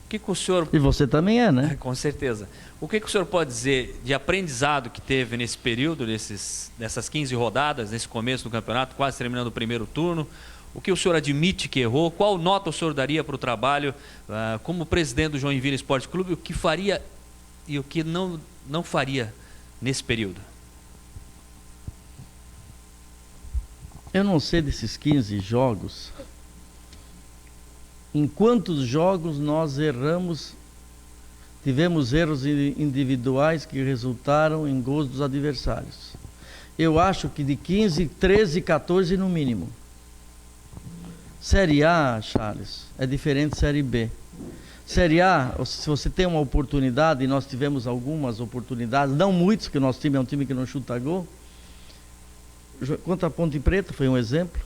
O que o senhor... E você também é, né? Com certeza. O que o senhor pode dizer de aprendizado que teve nesse período, nessas 15 rodadas, nesse começo do campeonato, quase terminando o primeiro turno? O que o senhor admite que errou? Qual nota o senhor daria para o trabalho como presidente do Joinville Esporte Clube? O que faria e o que não faria nesse período? Eu não sei desses 15 jogos. Em quantos jogos nós erramos, tivemos erros individuais que resultaram em gols dos adversários. Eu acho que de 15, 13, 14 no mínimo. Série A, Charles, é diferente de Série B. Série A, se você tem uma oportunidade, e nós tivemos algumas oportunidades, não muitos, porque o nosso time é um time que não chuta gol. Contra a Ponte Preta foi um exemplo,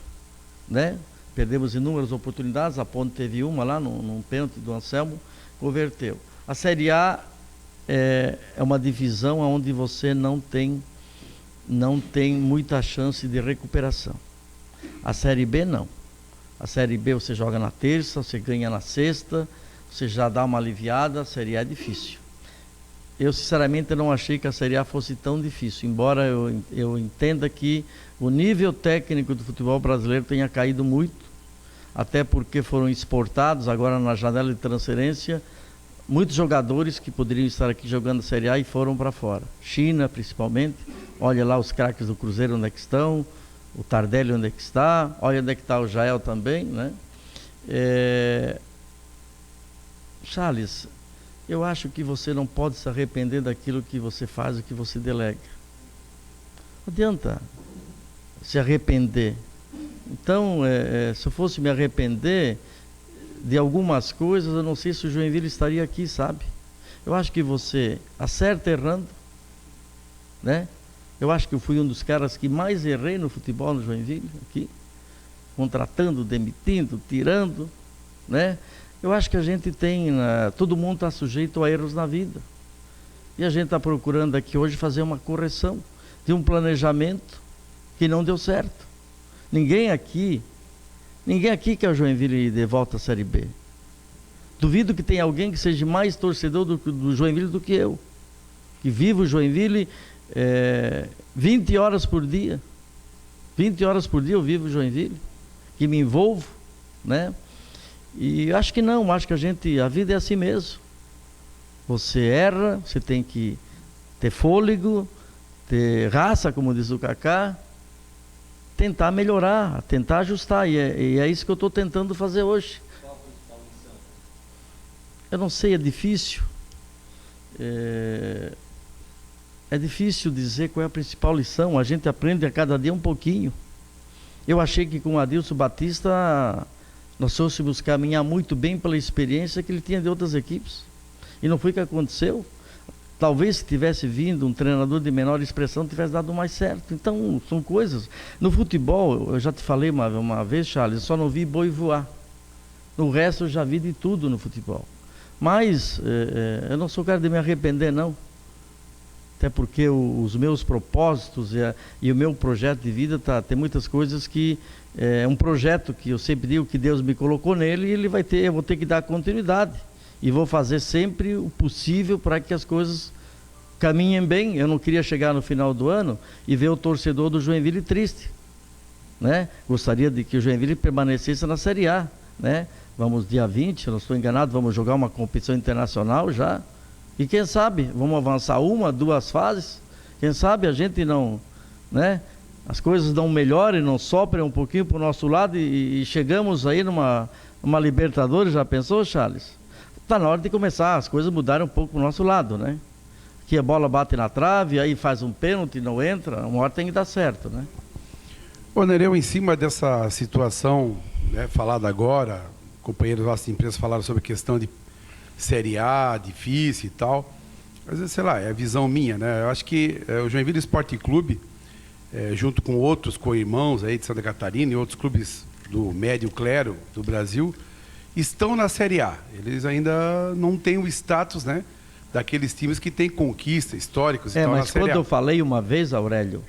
né? Perdemos inúmeras oportunidades, a Ponte teve uma lá num pênalti do Anselmo, converteu. A Série A é uma divisão onde você não tem muita chance de recuperação. A Série B não. A Série B você joga na terça, você ganha na sexta, você já dá uma aliviada. A Série A é difícil. Eu sinceramente não achei que a Série A fosse tão difícil, embora eu entenda que o nível técnico do futebol brasileiro tenha caído muito, até porque foram exportados agora na janela de transferência muitos jogadores que poderiam estar aqui jogando a Série A e foram para fora. China, principalmente. Olha lá os craques do Cruzeiro onde é que estão, o Tardelli onde é que está, olha onde é que está o Jael também, né? Charles, eu acho que você não pode se arrepender daquilo que você faz e que você delega. Não adianta se arrepender. Então, se eu fosse me arrepender de algumas coisas, eu não sei se o Joinville estaria aqui, sabe? Eu acho que você acerta errando, né? Eu acho que eu fui um dos caras que mais errei no futebol no Joinville, aqui. Contratando, demitindo, tirando, né? Eu acho que a gente todo mundo está sujeito a erros na vida. E a gente está procurando aqui hoje fazer uma correção de um planejamento que não deu certo. Ninguém aqui quer o Joinville de volta à Série B. Duvido que tenha alguém que seja mais torcedor do Joinville do que eu. Que vive o Joinville 20 horas por dia. 20 horas por dia eu vivo o Joinville. Que me envolvo, né? E acho que não, acho que a vida é assim mesmo. Você erra, você tem que ter fôlego, ter raça, como diz o Kaká, tentar melhorar, tentar ajustar, e é isso que eu estou tentando fazer hoje. eu não sei, é difícil. É difícil dizer qual é a principal lição. A gente aprende a cada dia um pouquinho. Eu achei que com o Adilson Batista nós fôssemos caminhar muito bem pela experiência que ele tinha de outras equipes. E não foi o que aconteceu. Talvez se tivesse vindo um treinador de menor expressão tivesse dado mais certo. Então, são coisas. No futebol, eu já te falei uma vez, Charles, eu só não vi boi voar. No resto, eu já vi de tudo no futebol. Mas, eu não sou cara de me arrepender, não. Até porque os meus propósitos e o meu projeto de vida tem muitas coisas que... É um projeto que eu sempre digo que Deus me colocou nele e eu vou ter que dar continuidade. E vou fazer sempre o possível para que as coisas caminhem bem. Eu não queria chegar no final do ano e ver o torcedor do Joinville triste, né? Gostaria de que o Joinville permanecesse na Série A, né? Vamos dia 20, se eu não estou enganado, vamos jogar uma competição internacional já. E quem sabe, vamos avançar 1, 2 fases. Quem sabe a gente não, né? As coisas não melhorem, não soprem um pouquinho para o nosso lado e chegamos aí numa Libertadores, já pensou, Charles? Está na hora de começar, as coisas mudaram um pouco para o nosso lado, né? Aqui a bola bate na trave, aí faz um pênalti, não entra, uma hora tem que dar certo, né? Ô Nereu, em cima dessa situação, né, falada agora, companheiros da nossa empresa falaram sobre a questão de Série A, difícil e tal, mas sei lá, é a visão minha, né? Eu acho que o Joinville Esporte Clube, junto com outros co-irmãos aí de Santa Catarina e outros clubes do médio clero do Brasil, estão na Série A. Eles ainda não têm o status, né, daqueles times que têm conquista, históricos, estão na Série A. Mas quando eu falei uma vez, Aurélio,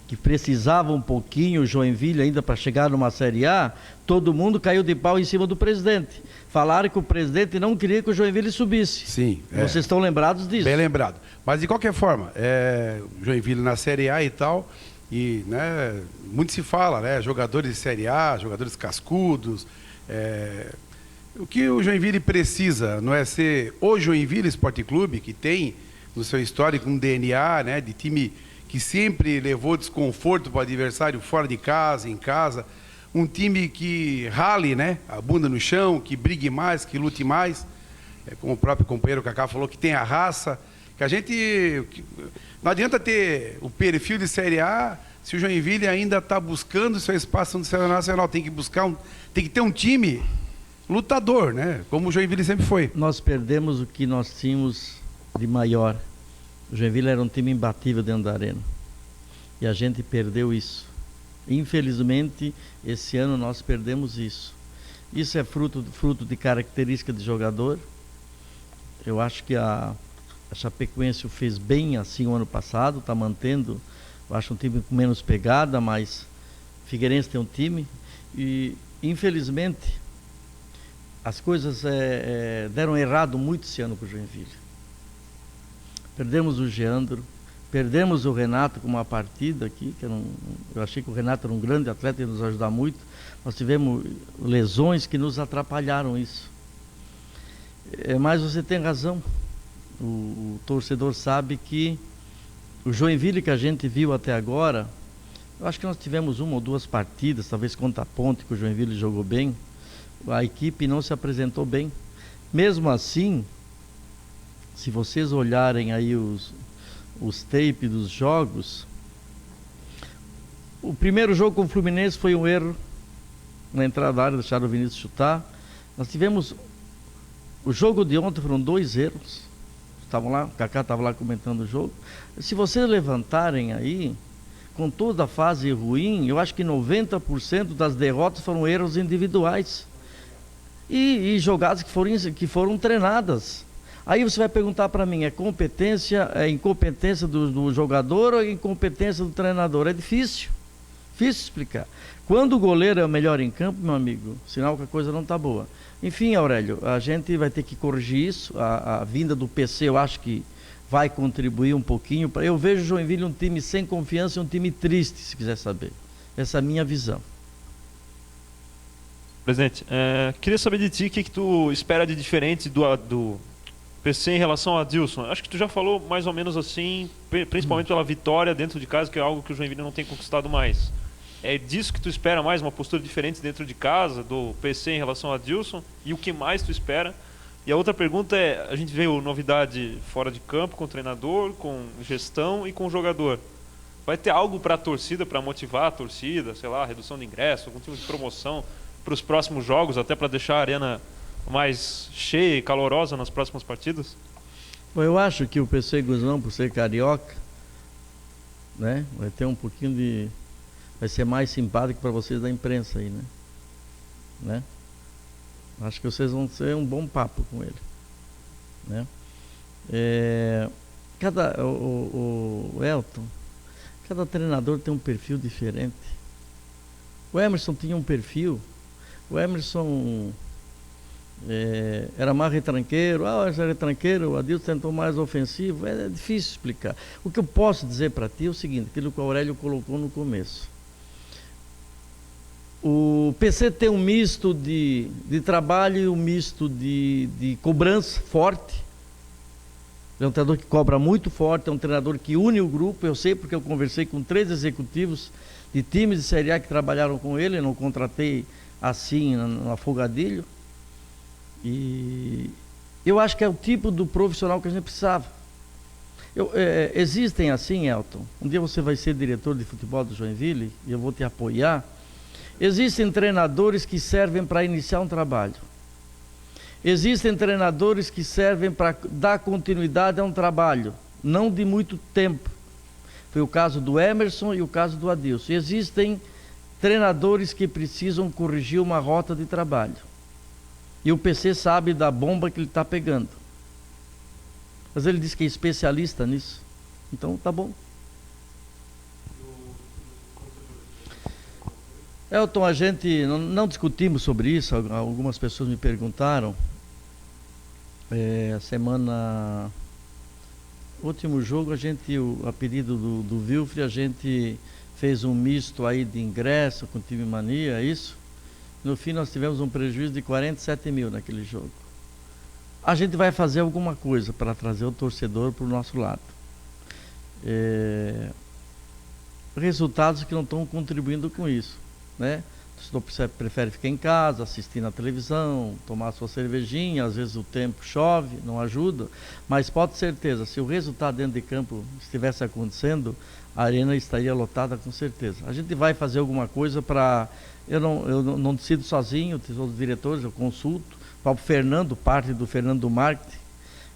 que precisava um pouquinho o Joinville ainda para chegar numa Série A, todo mundo caiu de pau em cima do presidente. Falaram que o presidente não queria que o Joinville subisse. Sim. Vocês estão lembrados disso? Bem lembrado. Mas, de qualquer forma, o Joinville na Série A e tal, e, né, muito se fala, né, jogadores de Série A, jogadores cascudos. O que o Joinville precisa não é ser o Joinville Esporte Clube, que tem no seu histórico um DNA, né, de time que sempre levou desconforto para o adversário fora de casa, em casa. Um time que rale, né, a bunda no chão, que brigue mais, que lute mais. Como o próprio companheiro Kaká falou, que tem a raça. Que a gente... Não adianta ter o perfil de Série A se o Joinville ainda está buscando seu espaço no cenário nacional. Tem que ter um time lutador, né? Como o Joinville sempre foi. Nós perdemos o que nós tínhamos de maior. O Joinville era um time imbatível dentro da arena. E a gente perdeu isso. Infelizmente, esse ano nós perdemos isso. Isso é fruto de característica de jogador. Eu acho que a Chapecoense fez bem assim o ano passado, está mantendo. Eu acho um time com menos pegada, mas Figueirense tem um time. E, infelizmente, as coisas deram errado muito esse ano para o Joinville. Perdemos o Geandro, perdemos o Renato com uma partida aqui, eu achei que o Renato era um grande atleta e ia nos ajudar muito. Nós tivemos lesões que nos atrapalharam isso. Mas você tem razão. O torcedor sabe que o Joinville que a gente viu até agora, eu acho que nós tivemos 1 ou 2 partidas, talvez contra a Ponte, que o Joinville jogou bem. A equipe não se apresentou bem. Mesmo assim, se vocês olharem aí os tapes dos jogos, o primeiro jogo com o Fluminense foi um erro na entrada da área, deixaram o Vinícius chutar. Nós tivemos o jogo de ontem, foram 2 erros. Estavam lá, o Kaká estava lá comentando o jogo. Se vocês levantarem aí, com toda a fase ruim, eu acho que 90% das derrotas foram erros individuais e jogadas que foram treinadas. Aí você vai perguntar para mim, é incompetência do jogador ou é incompetência do treinador? É difícil explicar. Quando o goleiro é o melhor em campo, meu amigo, sinal que a coisa não está boa. Enfim, Aurélio, a gente vai ter que corrigir isso. A vinda do PC eu acho que vai contribuir um pouquinho. Eu vejo o Joinville um time sem confiança e um time triste, se quiser saber. Essa é a minha visão. Presidente, queria saber de ti o que tu espera de diferente do PC em relação ao Adilson. Acho que tu já falou mais ou menos assim, principalmente pela vitória dentro de casa, que é algo que o Joinville não tem conquistado mais. É disso que tu espera mais, uma postura diferente dentro de casa, do PC em relação ao Adilson? E o que mais tu espera E a outra pergunta é, a gente veio novidade fora de campo, com o treinador, com gestão e com o jogador. Vai ter algo para a torcida, para motivar a torcida, sei lá, redução de ingresso, algum tipo de promoção para os próximos jogos, até para deixar a arena mais cheia e calorosa nas próximas partidas? Bom, eu acho que o PC Guzmão, por ser carioca, né, vai ter um pouquinho de... vai ser mais simpático para vocês da imprensa aí, né? Acho que vocês vão ter um bom papo com ele, né? O Elton, cada treinador tem um perfil diferente. O Emerson tinha um perfil. O Emerson era mais retranqueiro. Era retranqueiro. O Adilson tentou mais ofensivo. É difícil explicar. O que eu posso dizer para ti é o seguinte, aquilo que o Aurélio colocou no começo. O PC tem um misto de trabalho e um misto de cobrança forte. É um treinador que cobra muito forte, é um treinador que une o grupo. Eu sei porque eu conversei com 3 executivos de times de Série A que trabalharam com ele. Eu não contratei assim no afogadilho. E eu acho que é o tipo do profissional que a gente precisava. Existem assim, Elton. Um dia você vai ser diretor de futebol do Joinville e eu vou te apoiar. Existem treinadores que servem para iniciar um trabalho. Existem treinadores que servem para dar continuidade a um trabalho, não de muito tempo. Foi o caso do Emerson e o caso do Adilson. Existem treinadores que precisam corrigir uma rota de trabalho. E o PC sabe da bomba que ele está pegando. Mas ele diz que é especialista nisso. Então tá bom. Elton, a gente não discutimos sobre isso. Algumas pessoas me perguntaram. Último jogo, a pedido do Wilfre, a gente fez um misto aí de ingresso com time mania, é isso? No fim nós tivemos um prejuízo de 47 mil naquele jogo. A gente vai fazer alguma coisa para trazer o torcedor para o nosso lado. Resultados que não estão contribuindo com isso, né? O torcedor prefere ficar em casa, assistir na televisão, tomar sua cervejinha, às vezes o tempo chove, não ajuda, mas pode ter certeza, se o resultado dentro de campo estivesse acontecendo, a arena estaria lotada com certeza. A gente vai fazer alguma coisa para... Eu não decido sozinho, os outros diretores, eu consulto, o próprio Fernando, parte do Fernando do Marketing,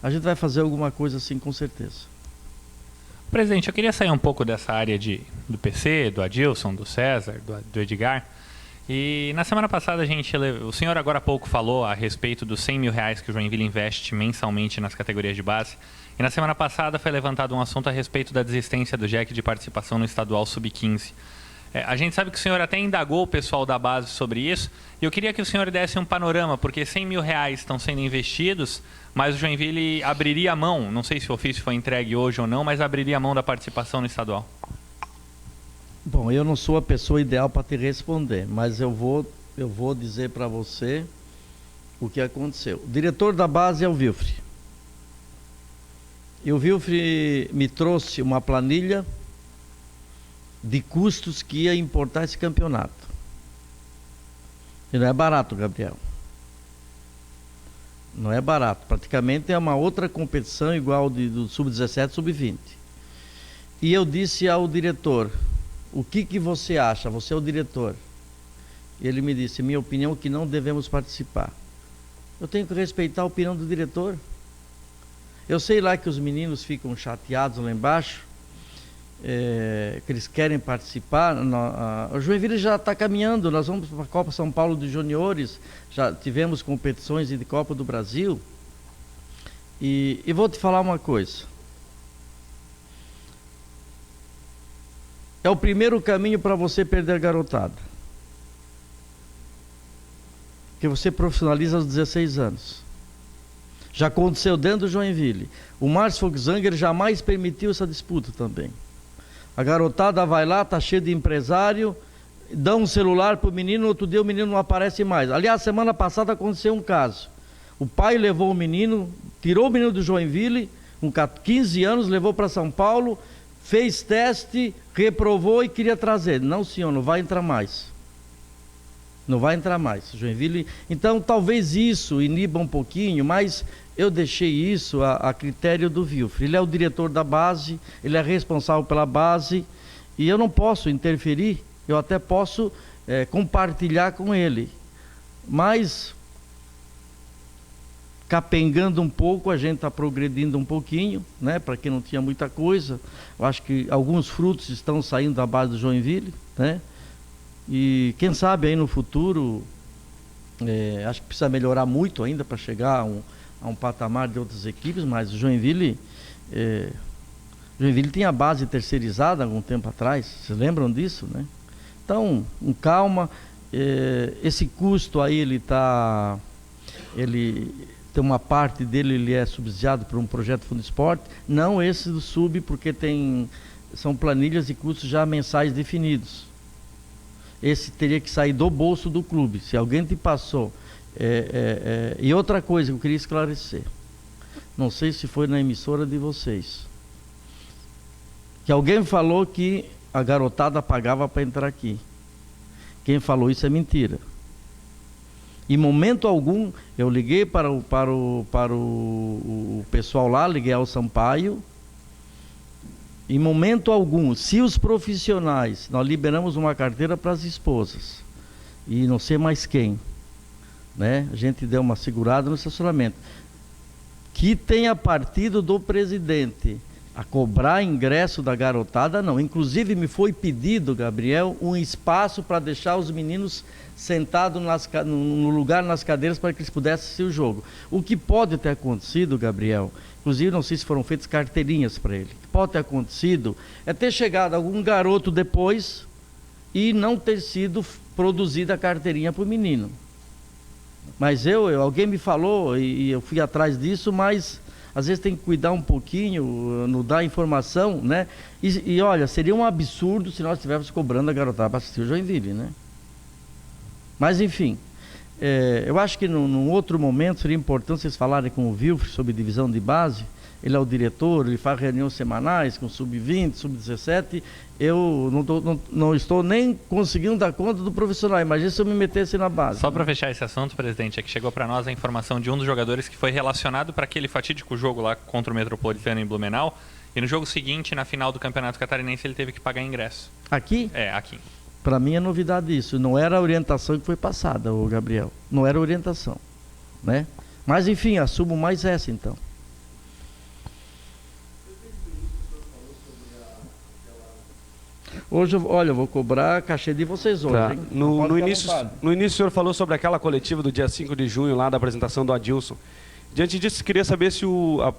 a gente vai fazer alguma coisa assim com certeza. Presidente, eu queria sair um pouco dessa área do PC, do Adilson, do César, do Edgar. E na semana passada o senhor agora há pouco falou a respeito dos 100 mil reais que o Joinville investe mensalmente nas categorias de base. E na semana passada foi levantado um assunto a respeito da desistência do JEC de participação no estadual sub-15. A gente sabe que o senhor até indagou o pessoal da base sobre isso. E eu queria que o senhor desse um panorama, porque 100 mil reais estão sendo investidos, mas o Joinville abriria a mão, não sei se o ofício foi entregue hoje ou não, mas abriria a mão da participação no estadual. Bom, eu não sou a pessoa ideal para te responder, mas eu vou dizer para você o que aconteceu. O diretor da base é o Wilfre. E o Wilfre me trouxe uma planilha de custos que ia importar esse campeonato. E não é barato, Gabriel. Não é barato. Praticamente é uma outra competição igual do sub-17, sub-20. E eu disse ao diretor, o que você acha? Você é o diretor. E ele me disse, minha opinião é que não devemos participar. Eu tenho que respeitar a opinião do diretor. Eu sei lá que os meninos ficam chateados lá embaixo, que eles querem participar. O Joinville já está caminhando, nós vamos para a Copa São Paulo de Juniores, já tivemos competições de Copa do Brasil. E vou te falar uma coisa. É o primeiro caminho para você perder a garotada. Porque você profissionaliza aos 16 anos. Já aconteceu dentro do Joinville. O Márcio Foxanger jamais permitiu essa disputa também. A garotada vai lá, está cheia de empresário, dá um celular para o menino, outro dia o menino não aparece mais. Aliás, semana passada aconteceu um caso. O pai levou o menino, tirou o menino do Joinville, com 15 anos, levou para São Paulo, fez teste, reprovou e queria trazer. Não, senhor, não vai entrar mais. Não vai entrar mais. Joinville. Então, talvez isso iniba um pouquinho, mas eu deixei isso a critério do Wilfried. Ele é o diretor da base, ele é responsável pela base, e eu não posso interferir, eu até posso compartilhar com ele. Mas, capengando um pouco, a gente está progredindo um pouquinho, né? Para quem não tinha muita coisa. Eu acho que alguns frutos estão saindo da base do Joinville, né? E quem sabe aí no futuro, acho que precisa melhorar muito ainda para chegar a um patamar de outras equipes, mas o Joinville tinha base terceirizada há algum tempo atrás, vocês lembram disso, né? Então, com calma, esse custo aí ele tem uma parte dele, ele é subsidiado por um projeto Fundo Esporte, não esse do Sub, porque são planilhas e custos já mensais definidos. Esse teria que sair do bolso do clube. Se alguém te passou. E outra coisa que eu queria esclarecer. Não sei se foi na emissora de vocês. Que alguém falou que a garotada pagava para entrar aqui. Quem falou isso é mentira. Em momento algum, eu liguei para o pessoal lá, liguei ao Sampaio. Em momento algum, se os profissionais, nós liberamos uma carteira para as esposas, e não sei mais quem, né? A gente deu uma segurada no estacionamento, que tenha partido do presidente a cobrar ingresso da garotada, não. Inclusive me foi pedido, Gabriel, um espaço para deixar os meninos sentados no lugar, nas cadeiras, para que eles pudessem assistir o jogo. O que pode ter acontecido, Gabriel, inclusive não sei se foram feitas carteirinhas para ele, o que pode ter acontecido é ter chegado algum garoto depois e não ter sido produzida a carteirinha para o menino. Mas alguém me falou e eu fui atrás disso, mas às vezes tem que cuidar um pouquinho, não dar informação, né? E olha, seria um absurdo se nós estivéssemos cobrando a garotada para assistir o Joinville, né? Mas enfim, eu acho que num outro momento seria importante vocês falarem com o Wilfried sobre divisão de base. Ele é o diretor, ele faz reuniões semanais com sub-20, sub-17. Eu não estou nem conseguindo dar conta do profissional. Imagina se eu me metesse na base. Só para fechar esse assunto, presidente, é que chegou para nós a informação de um dos jogadores que foi relacionado para aquele fatídico jogo lá contra o Metropolitano em Blumenau. E no jogo seguinte, na final do Campeonato Catarinense, ele teve que pagar ingresso. Aqui? É, aqui. Para mim é novidade isso. Não era a orientação que foi passada, o Gabriel. Não era a orientação, né? Mas enfim, assumo mais essa então. Hoje, olha, eu vou cobrar cachê de vocês hoje, tá. Hein? No início o senhor falou sobre aquela coletiva do dia 5 de junho, lá da apresentação do Adilson. Diante disso, queria saber se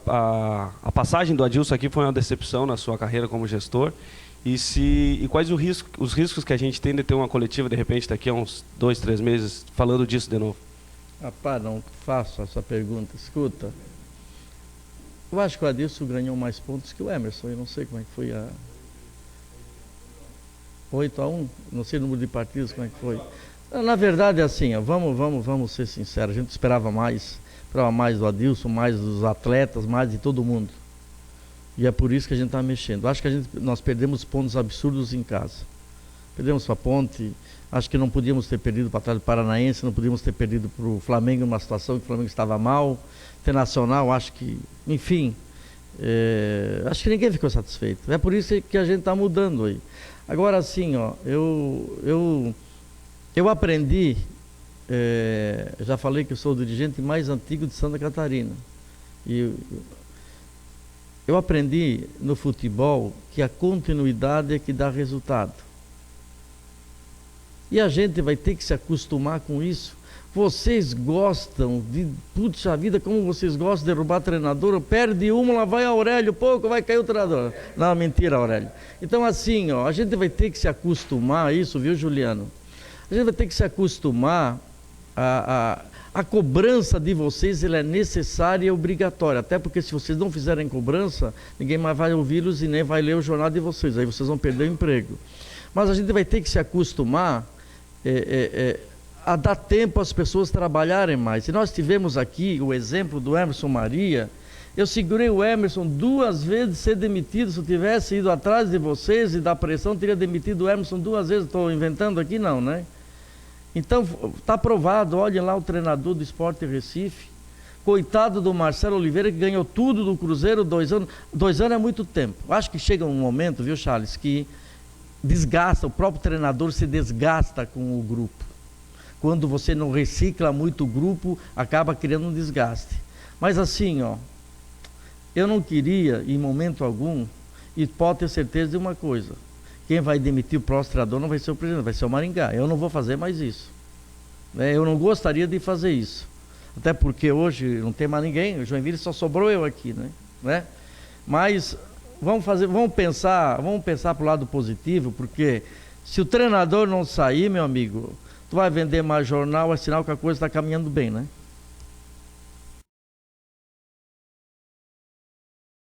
a passagem do Adilson aqui foi uma decepção na sua carreira como gestor e quais os riscos que a gente tem de ter uma coletiva, de repente, daqui a uns 2, 3 meses, falando disso de novo. Rapaz, não faço essa pergunta. Escuta, eu acho que o Adilson ganhou mais pontos que o Emerson. Eu não sei como é que foi 8-1, não sei o número de partidos, como é que foi. Na verdade é assim, ó, vamos ser sinceros, a gente esperava mais do Adilson, mais dos atletas, mais de todo mundo. E é por isso que a gente está mexendo. Acho que nós perdemos pontos absurdos em casa. Perdemos para a Ponte, acho que não podíamos ter perdido para trás do Paranaense, não podíamos ter perdido para o Flamengo numa situação que o Flamengo estava mal. Internacional, acho que, enfim, acho que ninguém ficou satisfeito. É por isso que a gente está mudando aí. Agora, assim, ó, eu aprendi, já falei que eu sou o dirigente mais antigo de Santa Catarina. E eu aprendi no futebol que a continuidade é que dá resultado. E a gente vai ter que se acostumar com isso. Vocês gostam de, puxa vida, como vocês gostam de derrubar treinador, perde uma, lá vai Aurélio, pouco vai cair o treinador. Não, mentira, Aurélio. Então assim, ó, a gente vai ter que se acostumar a isso, viu, Juliano? A gente vai ter que se acostumar a cobrança de vocês, ela é necessária e obrigatória, até porque se vocês não fizerem cobrança, ninguém mais vai ouvi-los e nem vai ler o jornal de vocês, aí vocês vão perder o emprego. Mas a gente vai ter que se acostumar a dar tempo às pessoas trabalharem mais. E nós tivemos aqui o exemplo do Emerson Maria. Eu segurei o Emerson 2 vezes de ser demitido. Se eu tivesse ido atrás de vocês e da pressão, teria demitido o Emerson 2 vezes. Estou inventando aqui, não, né? Então, está aprovado, olhem lá o treinador do Sport Recife, coitado do Marcelo Oliveira, que ganhou tudo do Cruzeiro, 2 anos. 2 anos é muito tempo. Acho que chega um momento, viu, Charles, que desgasta, o próprio treinador se desgasta com o grupo. Quando você não recicla muito o grupo, acaba criando um desgaste. Mas assim, ó, eu não queria, em momento algum, e pode ter certeza de uma coisa, quem vai demitir o próximo treinador não vai ser o presidente, vai ser o Maringá. Eu não vou fazer mais isso. Eu não gostaria de fazer isso. Até porque hoje não tem mais ninguém, o Joinville só sobrou eu aqui, né? Mas vamos pensar para o lado positivo, porque se o treinador não sair, meu amigo, tu vai vender mais jornal, é sinal que a coisa está caminhando bem, né?